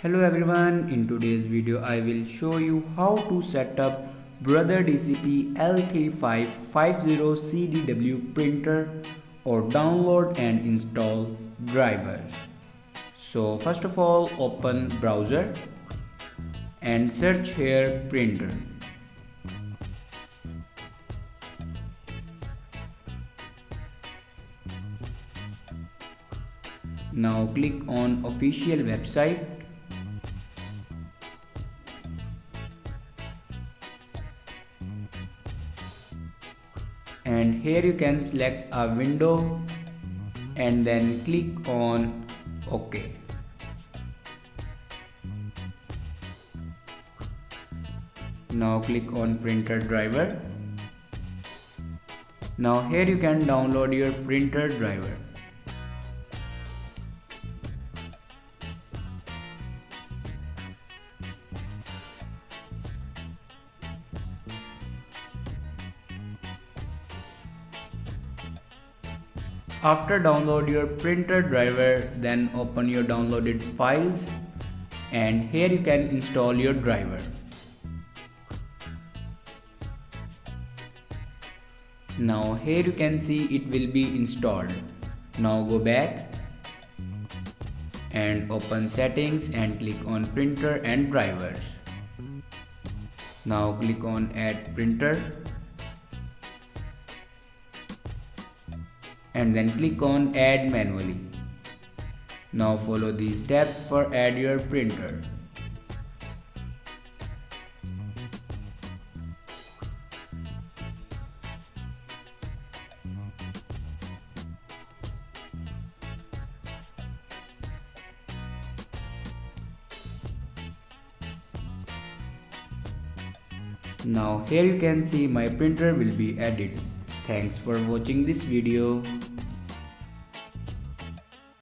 Hello everyone, in today's video I will show you how to set up Brother DCP L3550CDW printer or download and install drivers. So first of all, open browser and search here printer. Now click on official website. And here you can select a window and then click on OK. Now click on printer driver. Now here you can download your printer driver. After download your printer driver, then open your downloaded files and here you can install your driver. Now here you can see it will be installed. Now go back and open settings and click on printer and drivers. Now click on add printer and then click on add manually. Now follow these steps for add your printer. Now here you can see my printer will be added. Thanks for watching this video.